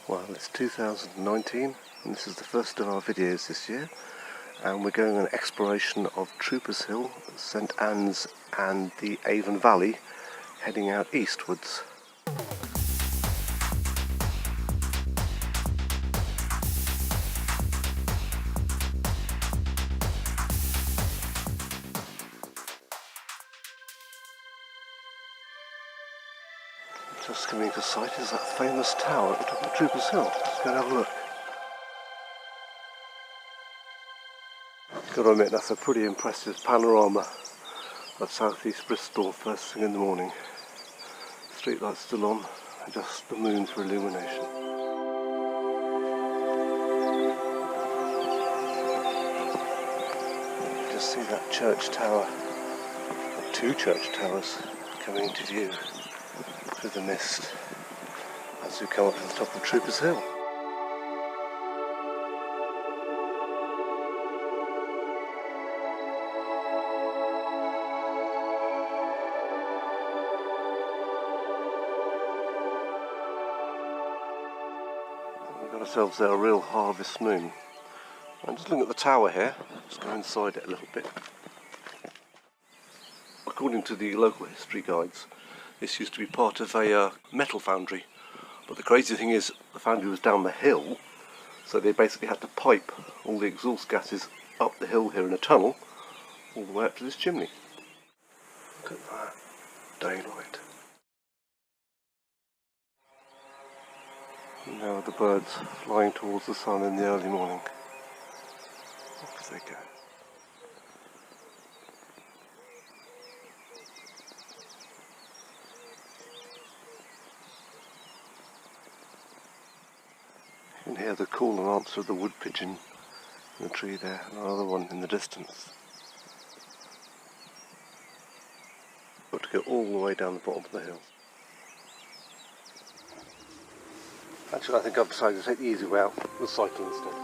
Well, it's 2019 and this is the first of our videos this year, and we're going on an exploration of Troopers Hill, St Anne's and the Avon Valley, heading out eastwards. Just coming to sight is that famous tower at the top of Troopers Hill. Let's go and have a look. Got to admit, that's a pretty impressive panorama of South-East Bristol first thing in the morning. Street lights still on, and just the moon for illumination. You just see that church tower, or two church towers, coming into view through the mist as we come up to the top of Troopers Hill. We've got ourselves there a real harvest moon. I'm just looking at the tower here, just go inside it a little bit. According to the local history guides, this used to be part of a metal foundry, but the crazy thing is the foundry was down the hill, so they basically had to pipe all the exhaust gases up the hill here in a tunnel all the way up to this chimney. Look at that daylight. And now the birds flying towards the sun in the early morning. Off they go. You can hear the call and answer of the wood pigeon in the tree there, and another one in the distance. Got to go all the way down the bottom of the hill. Actually, I think I've decided to take the easy way out. We'll cycle instead.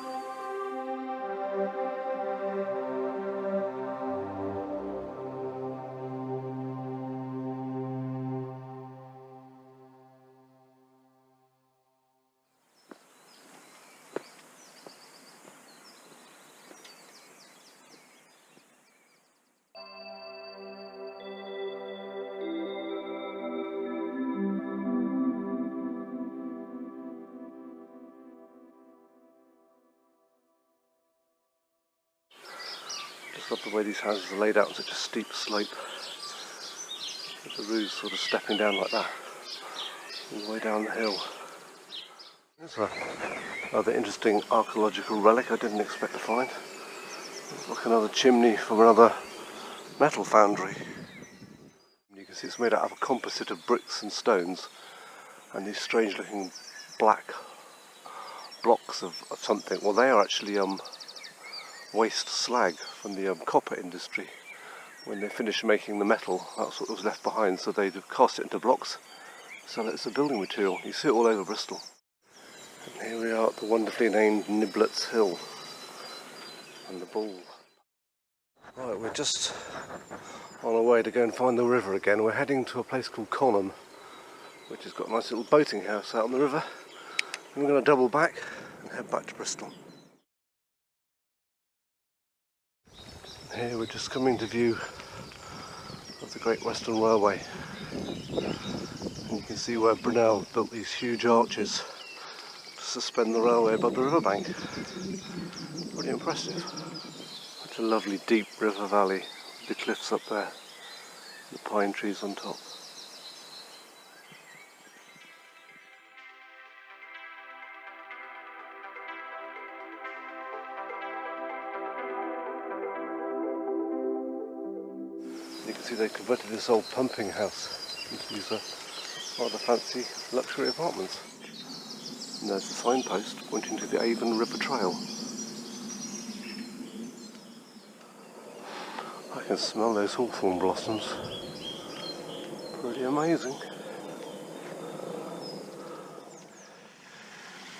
Love the way these houses are laid out on such a steep slope, with the roofs sort of stepping down like that all the way down the hill. There's a rather interesting archaeological relic I didn't expect to find. It's like another chimney from another metal foundry. You can see it's made out of a composite of bricks and stones, and these strange looking black blocks of something. Well, they are actually waste slag from the copper industry. When they finished making the metal, that's what was left behind, so they'd cast it into blocks, sell it as a building material. You see it all over Bristol. And here we are at the wonderfully named Niblet's Hill and the Bull. Right, we're just on our way to go and find the river again. We're heading to a place called Conham, which has got a nice little boating house out on the river, and we're going to double back and head back to Bristol. Here we're just coming to view of the Great Western Railway, and you can see where Brunel built these huge arches to suspend the railway above the riverbank. Pretty impressive. Such a lovely deep river valley, the cliffs up there, the pine trees on top. You can see they converted this old pumping house into these rather fancy luxury apartments. And there's a signpost pointing to the Avon River Trail. I can smell those hawthorn blossoms. Pretty amazing.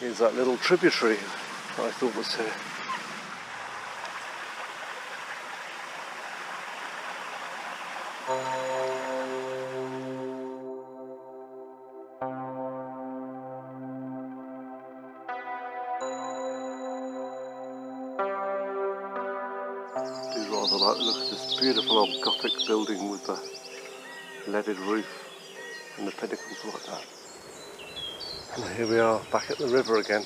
Here's that little tributary I thought was here. do rather like the look of this beautiful old Gothic building with the leaded roof and the pinnacles like that. And here we are back at the river again.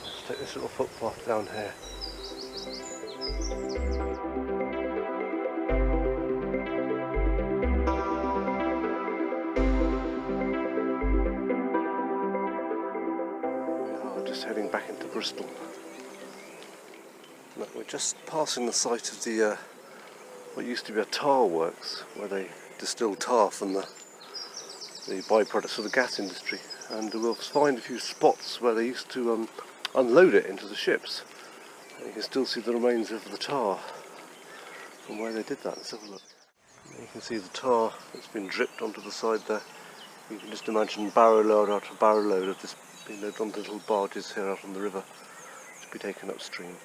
Let's take this little footpath down here. Heading back into Bristol. Look, we're just passing the site of the what used to be a tar works, where they distill tar from the byproducts of the gas industry, and we'll find a few spots where they used to unload it into the ships. And you can still see the remains of the tar from where they did that. Let's have a look. And you can see the tar that's been dripped onto the side there. You can just imagine barrow load after barrow load of this being loaded onto little barges here out on the river to be taken upstream.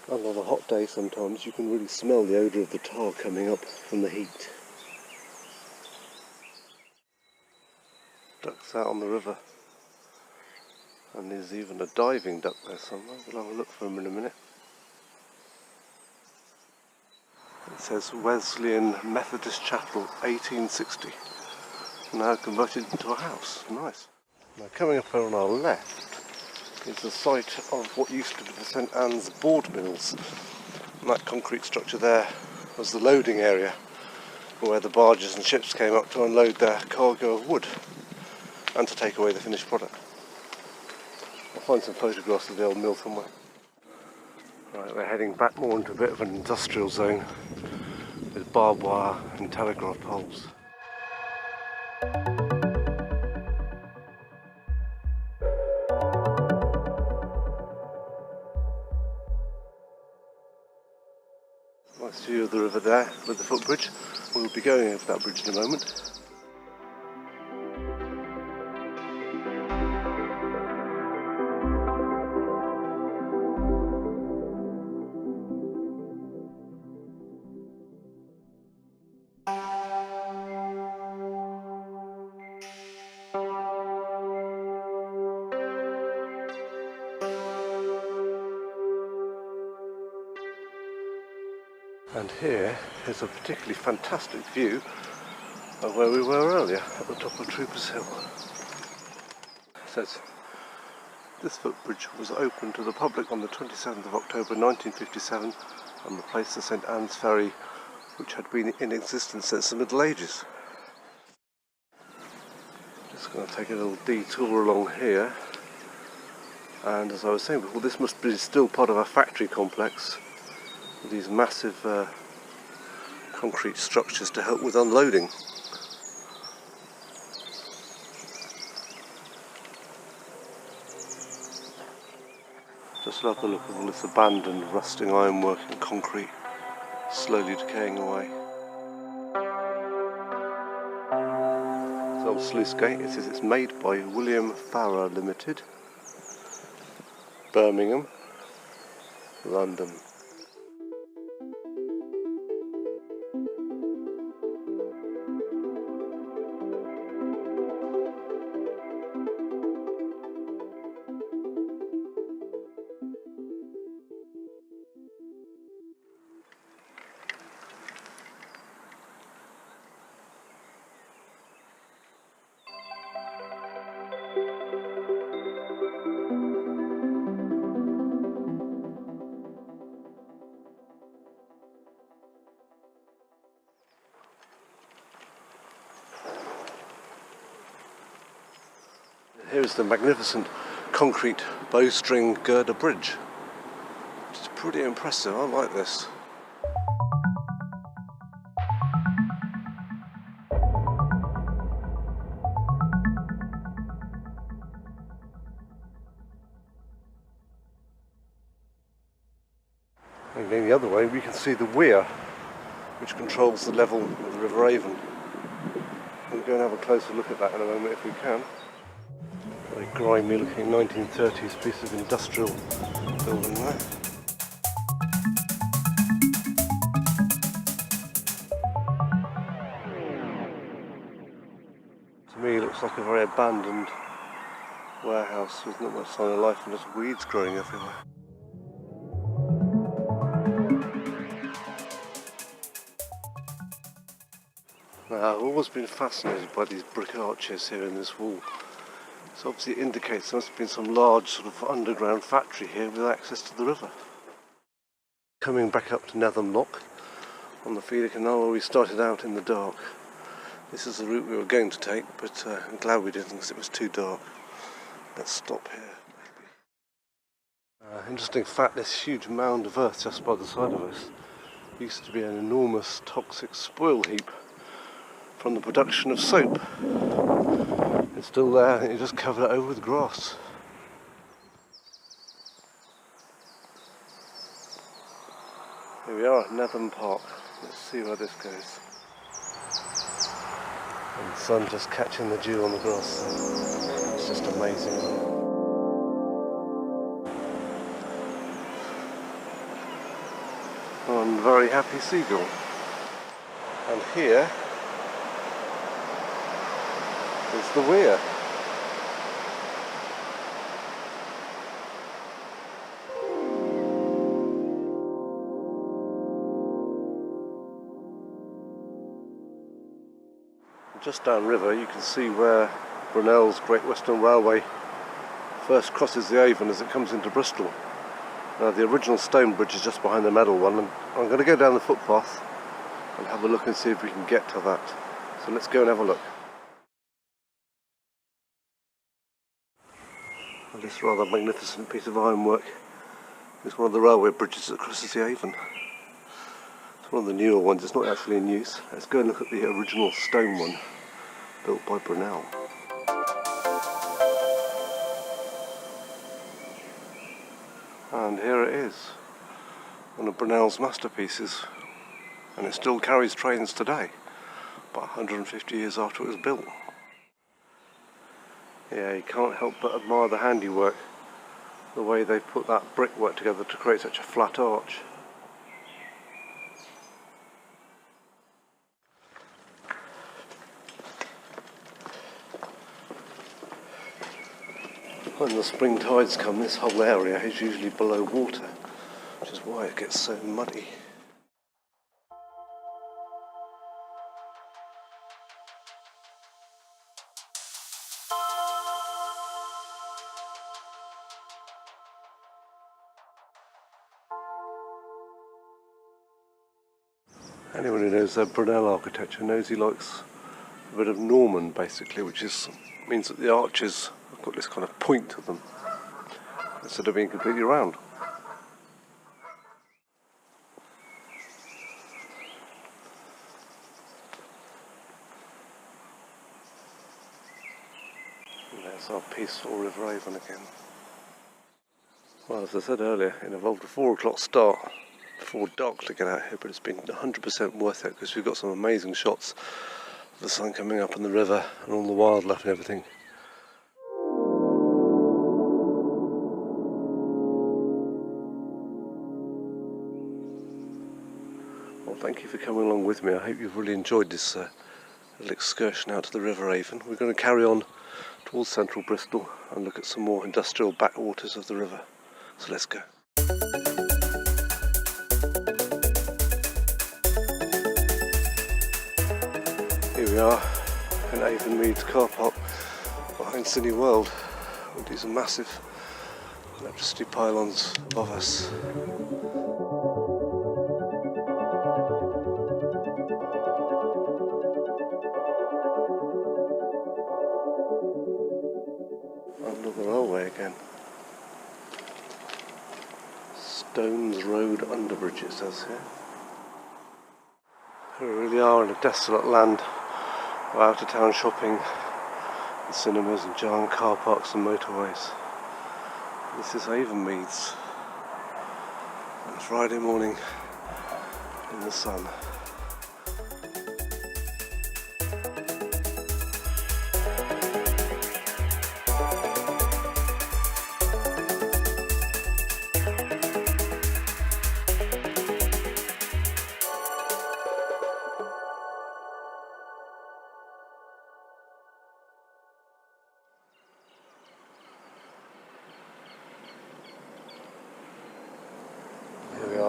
On a hot day sometimes you can really smell the odour of the tar coming up from the heat. Ducks out on the river, and there's even a diving duck there somewhere. We'll have a look for him in a minute. It says Wesleyan Methodist Chapel 1860. Now converted into a house. Nice. Now coming up here on our left is the site of what used to be the St Anne's board mills. And that concrete structure there was the loading area where the barges and ships came up to unload their cargo of wood and to take away the finished product. I'll find some photographs of the old mill somewhere. Right, we're heading back more into a bit of an industrial zone with barbed wire and telegraph poles. Nice view of the river there with the footbridge. We'll be going over that bridge in a moment. And here is a particularly fantastic view of where we were earlier, at the top of Troopers Hill. It says, this footbridge was opened to the public on the 27th of October 1957 and replaced the St Anne's Ferry, which had been in existence since the Middle Ages. Just going to take a little detour along here, and as I was saying before, this must be still part of a factory complex. These massive concrete structures to help with unloading. Just love the look of all this abandoned rusting ironwork and concrete slowly decaying away. This old sluice gate, it says it's made by William Farrer Limited, Birmingham, London. Here's the magnificent concrete bowstring girder bridge. It's pretty impressive, I like this. And going the other way, we can see the weir, which controls the level of the River Avon. We'll go and have a closer look at that in a moment if we can. Very grimy looking 1930s piece of industrial building there. To me it looks like a very abandoned warehouse with not much sign of life and just weeds growing everywhere. I've always been fascinated by these brick arches here in this wall. So obviously it indicates there must have been some large sort of underground factory here with access to the river. Coming back up to Netham Lock on the feeder canal where we started out in the dark. This is the route we were going to take, but I'm glad we didn't because it was too dark. Let's stop here. Interesting fact, this huge mound of earth just by the side of us used to be an enormous toxic spoil heap from the production of soap. It's still there, and you just cover it over with grass. Here we are at Netham Park. Let's see where this goes. And the sun just catching the dew on the grass. It's just amazing. One very happy seagull. And here is the weir. Just downriver you can see where Brunel's Great Western Railway first crosses the Avon as it comes into Bristol. Now the original stone bridge is just behind the metal one, and I'm going to go down the footpath and have a look and see if we can get to that. So let's go and have a look. Well, this rather magnificent piece of ironwork is one of the railway bridges that crosses the Avon. It's one of the newer ones, it's not actually in use. Let's go and look at the original stone one built by Brunel. And here it is, one of Brunel's masterpieces, and it still carries trains today, about 150 years after it was built. Yeah, you can't help but admire the handiwork, the way they put that brickwork together to create such a flat arch. When the spring tides come, this whole area is usually below water, which is why it gets so muddy. Anyone who knows Brunel architecture knows he likes a bit of Norman, basically, which means that the arches have got this kind of point to them instead of being completely round. And there's our peaceful River Avon again. Well, as I said earlier, it involved a 4 o'clock start before dark to get out here, but it's been 100% worth it because we've got some amazing shots of the sun coming up and the river and all the wildlife and everything. Well, thank you for coming along with me. I hope you've really enjoyed this little excursion out to the River Avon. We're going to carry on towards central Bristol and look at some more industrial backwaters of the river. So let's go. Here we are in Avon Meads car park behind City World with these massive electricity pylons above us. Under the railway again. Stones Road Underbridge it says here. We really are in a desolate land of out of town shopping and cinemas and giant car parks and motorways. This is Avon Meads. On Friday morning in the sun.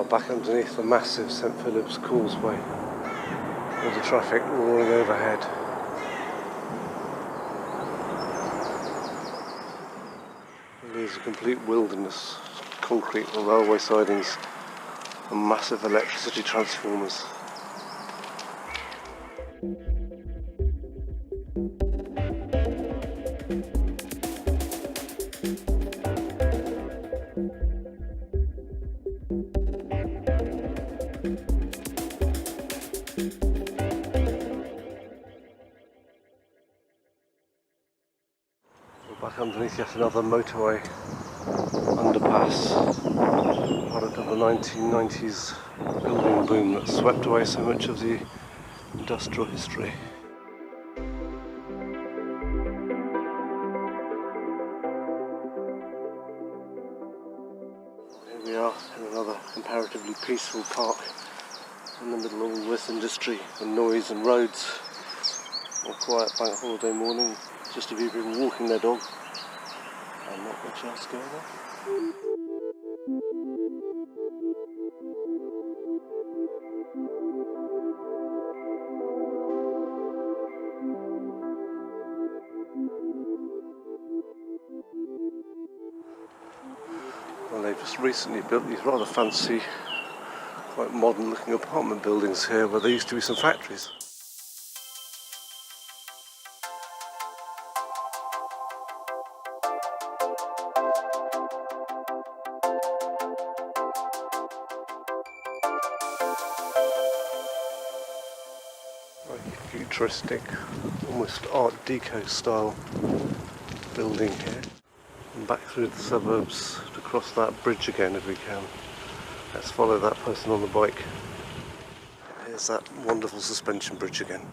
Back underneath the massive St Philip's Causeway. with the traffic roaring overhead. And there's a complete wilderness, concrete and railway sidings and massive electricity transformers. Back underneath yet another motorway underpass, product of the 1990s building boom that swept away so much of the industrial history. Here we are in another comparatively peaceful park in the middle of all this industry and noise and roads. A quiet bank holiday morning, just a few people walking their dog and not much else going on. Well, they've just recently built these rather fancy, quite modern looking apartment buildings here where there used to be some factories. Futuristic, almost Art Deco style building here. And back through the suburbs to cross that bridge again if we can. Let's follow that person on the bike. Here's that wonderful suspension bridge again.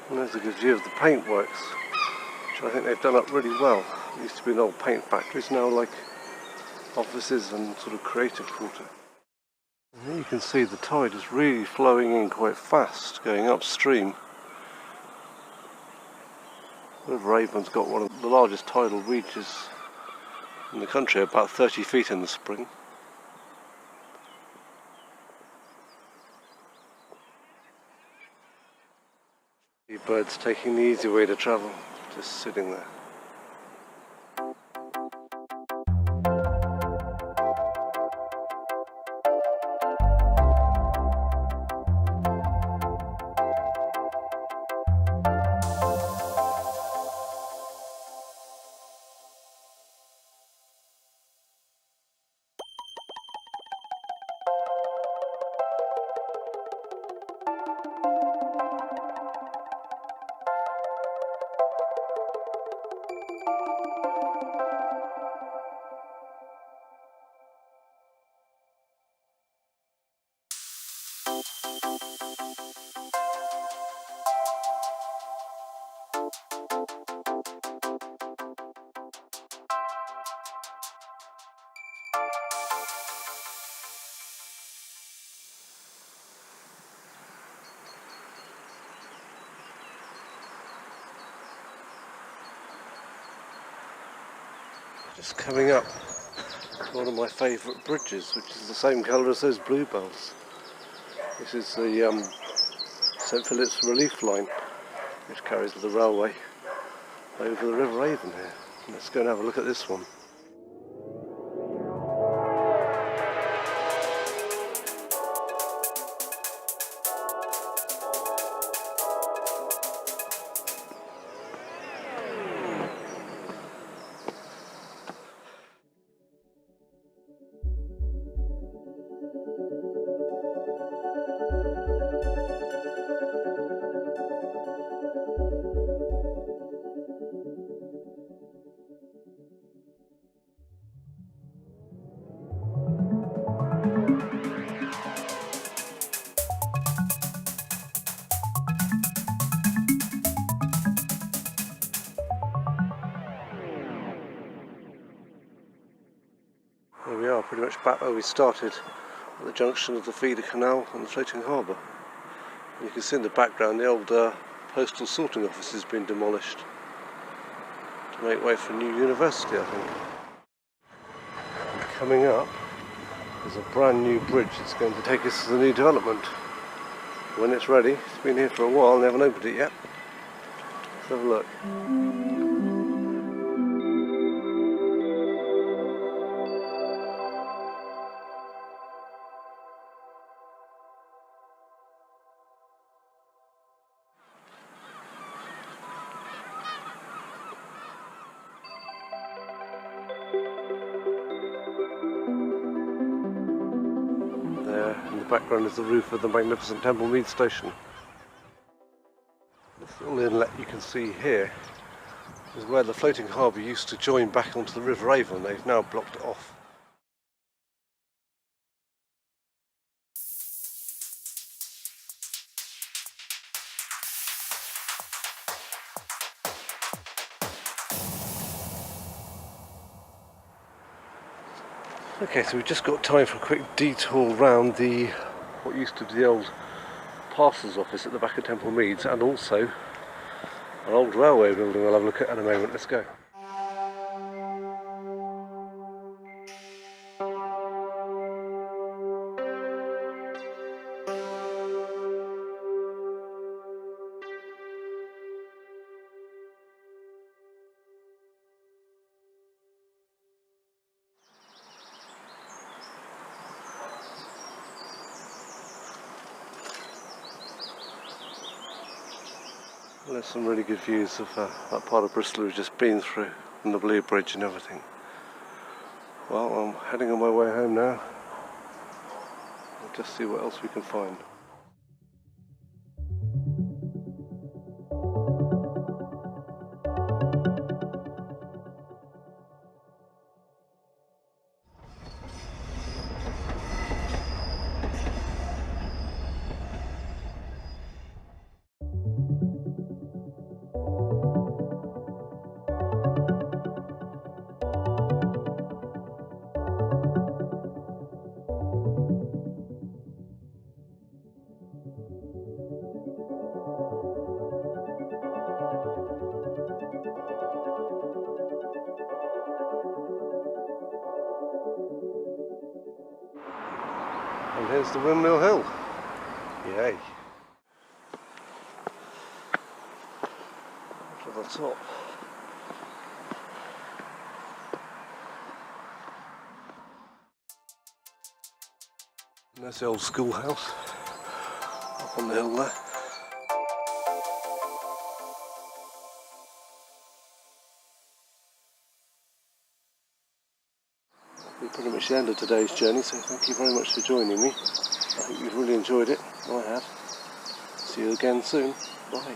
And there's a good view of the paintworks, which I think they've done up really well. It used to be an old paint factory, it's now like offices and sort of creative quarter. And here you can see the tide is really flowing in quite fast, going upstream. River Avon's got one of the largest tidal reaches in the country, about 30 feet in the spring. Birds taking the easy way to travel, just sitting there. Just coming up to one of my favourite bridges, which is the same colour as those bluebells. This is the St Philip's relief line, which carries the railway over the River Avon here. Let's go and have a look at this one. Here we are, pretty much back where we started at the junction of the feeder canal and the floating harbour. You can see in the background the old postal sorting office has been demolished to make way for a new university, I think. And coming up is a brand new bridge that's going to take us to the new development. When it's ready, it's been here for a while and they haven't opened it yet. Let's have a look. There in the background is the roof of the magnificent Temple Mead station. This little inlet you can see here is where the floating harbour used to join back onto the River Avon. They've now blocked it off. Okay, so we've just got time for a quick detour round what used to be the old parcels office at the back of Temple Meads, and also an old railway building we'll have a look at in a moment. Let's go. There's some really good views of that part of Bristol we've just been through, and the Blue Bridge and everything. Well, I'm heading on my way home now. We'll just see what else we can find. And here's the Windmill Hill. Yay. To the top. And there's the old schoolhouse up on the hill there. We're pretty much the end of today's journey, so thank you very much for joining me. I hope you've really enjoyed it. I have. See you again soon. Bye.